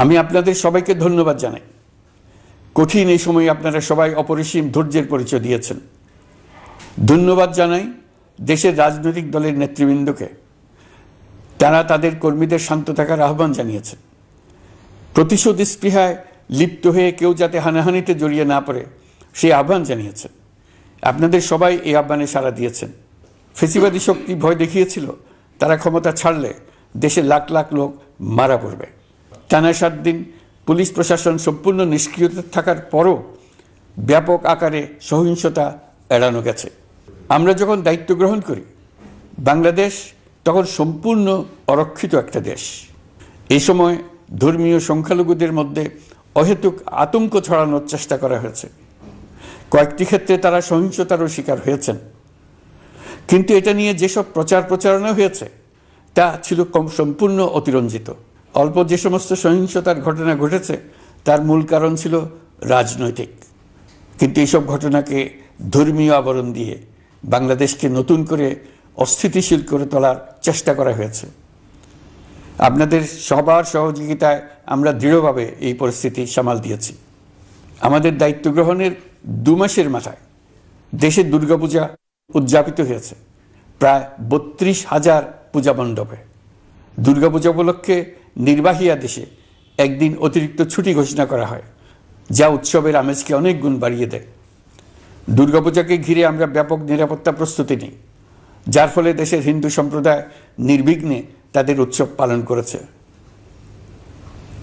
আমি আপনাদের সবাইকে ধন্যবাদ জানাই। কঠিন এই সময়ে আপনারা সবাই অপরিসীম ধৈর্যের পরিচয় দিয়েছেন। ধন্যবাদ জানাই দেশের রাজনৈতিক দলের নেতৃবৃন্দকে। তারা তাদের কর্মীদের শান্ত থাকার আহ্বান জানিয়েছেন। প্রতিশোধ স্পৃহায় লিপ্ত হয়ে কেউ যাতে হানাহানিতে জড়িয়ে না পড়ে সেই আহ্বান জানিয়েছেন। আপনাদের সবাই এই আহ্বানে সাড়া দিয়েছেন। ফেসিবাদী শক্তি ভয় দেখিয়েছিল তারা ক্ষমতা ছাড়লে দেশের লাখ লাখ লোক মারা পড়বে। টানা 7 দিন পুলিশ প্রশাসন সম্পূর্ণ নিষ্ক্রিয়তা থাকার পরও ব্যাপক আকারে সহিংসতা এড়ানো গেছে। আমরা যখন দায়িত্ব গ্রহণ করি বাংলাদেশ তখন সম্পূর্ণ অরক্ষিত একটা দেশ। এই সময় ধর্মীয় সংখ্যালঘুদের মধ্যে অহেতুক আতঙ্ক ছড়ানোর চেষ্টা করা হয়েছে। কয়েকটি ক্ষেত্রে তারা সহিংসতারও শিকার হয়েছেন। কিন্তু এটা নিয়ে যেসব প্রচারণা হয়েছে তা ছিল সম্পূর্ণ অতিরঞ্জিত। অল্প যে সমস্ত সহিংসতার ঘটনা ঘটেছে তার মূল কারণ ছিল রাজনৈতিক। কিন্তু এইসব ঘটনাকে ধর্মীয় আবরণ দিয়ে বাংলাদেশকে নতুন করে অস্থিতিশীল করে তোলার চেষ্টা করা হয়েছে। আপনাদের সবার সহযোগিতায় আমরা দৃঢ়ভাবে এই পরিস্থিতি সামাল দিয়েছি। আমাদের দায়িত্ব গ্রহণের 2 মাসের মাথায় দেশের দুর্গাপূজা উদযাপিত হয়েছে প্রায় 32,000 পূজা মণ্ডপে। দুর্গাপূজা উপলক্ষে নির্বাহী আদেশে একদিন অতিরিক্ত ছুটি ঘোষণা করা হয়, যা উৎসবের আমেজকে অনেক গুণ বাড়িয়ে দেয়। দুর্গাপূজাকে ঘিরে আমরা ব্যাপক নিরাপত্তা প্রস্তুতি নিই, যার ফলে দেশের হিন্দু সম্প্রদায় নির্বিঘ্নে তাদের উৎসব পালন করেছে।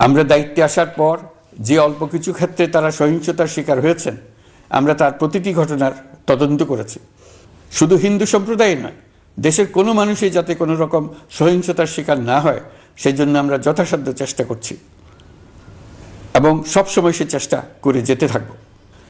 আমরা দায়িত্বে আসার পর যে অল্প কিছু ক্ষেত্রে তারা সহিংসতার শিকার হয়েছেন আমরা তার প্রতিটি ঘটনার তদন্ত করেছি। শুধু হিন্দু সম্প্রদায় নয়, দেশের কোনো মানুষই যাতে কোনো রকম সহিংসতার শিকার না হয় সেই জন্য আমরা যথাসাধ্য চেষ্টা করছি এবং সবসময় সে চেষ্টা করে যেতে থাকব।